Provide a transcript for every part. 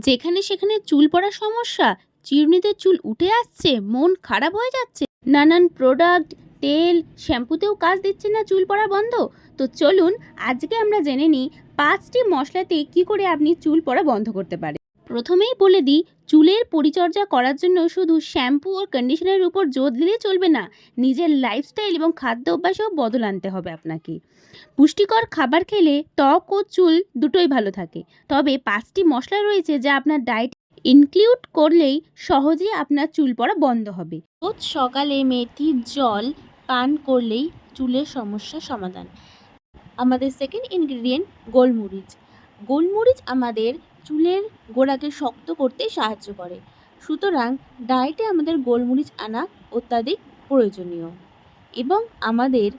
যেখানে সেখানে চুল পড়ার সমস্যা, চিরুনিতে চুল উঠে আসছে, মন খারাপ হয়ে যাচ্ছে, নানান প্রোডাক্ট, তেল, শ্যাম্পুতেও কাজ দিচ্ছে না চুল পড়া বন্ধ। তো চলুন আজকে আমরা জেনে নিই 5টি মশলাতে কি করে আপনি চুল পড়া বন্ধ করতে পারেন। প্রথমেই বলে দিই, চুলের পরিচর্যা করার জন্য শুধু শ্যাম্পু ও কন্ডিশনারের উপর জোর দিলেই চলবে না, নিজের লাইফস্টাইল এবং খাদ্য অভ্যাসেও বদল আনতে হবে আপনাকে। পুষ্টিকর খাবার খেলে ত্বক ও চুল দুটোই ভালো থাকে। তবে 5টি মশলা রয়েছে যা আপনার ডায়েট ইনক্লুড করলেই সহজেই আপনার চুল পড়া বন্ধ হবে। রোজ সকালে মেথির জল পান করলেই চুলের সমস্যা সমাধান। আমাদের সেকেন্ড ইনগ্রেডিয়েন্ট গোলমরিচ। গোলমরিচ আমাদের চুলের গোড়াকে শক্ত করতে সাহায্য করে, সুতরাং ডায়েটে আমাদের গোলমরিচ আনা অত্যাধিক প্রয়োজনীয়। এবং আমাদের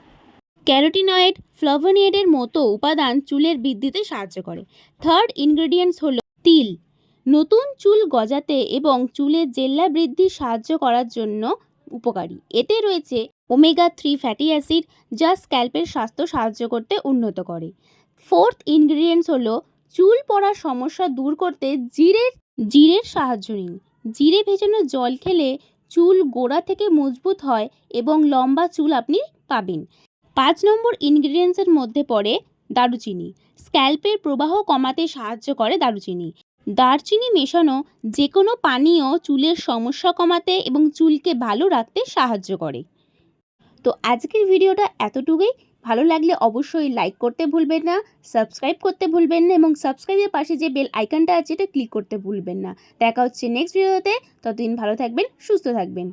ক্যারোটিনয়েড, ফ্লাভোনয়েডের মতো উপাদান চুলের বৃদ্ধিতে সাহায্য করে। থার্ড ইনগ্রেডিয়েন্টস হলো তিল। নতুন চুল গজাতে এবং চুলের জেল্লা বৃদ্ধি সাহায্য করার জন্য উপকারী। এতে রয়েছে ওমেগা-3 ফ্যাটি অ্যাসিড, যা স্ক্যাল্পের স্বাস্থ্য সাহায্য করতে উন্নত করে। ফোর্থ ইনগ্রেডিয়েন্টস হলো চুল পড়ার সমস্যা দূর করতে জিরের সাহায্য নিন। জিরে ভেজানো জল খেলে চুল গোড়া থেকে মজবুত হয় এবং লম্বা চুল আপনি পাবেন। 5 নম্বর ইনগ্রেডিয়েন্টসের মধ্যে পড়ে দারুচিনি। স্ক্যাল্পের প্রবাহ কমাতে সাহায্য করে দারুচিনি। দারচিনি মেশানো যে কোনো পানীয় চুলের সমস্যা কমাতে এবং চুলকে ভালো রাখতে সাহায্য করে। তো আজকের ভিডিওটা এতটুকুই। ভালো লাগলে অবশ্যই লাইক করতে ভুলবেন না, সাবস্ক্রাইব করতে ভুলবেন না এবং সাবস্ক্রাইবের পাশে যে বেল আইকনটা আছে এটা ক্লিক করতে ভুলবেন না। দেখা হচ্ছে নেক্সট ভিডিওতে। ততদিন ভালো থাকবেন, সুস্থ থাকবেন।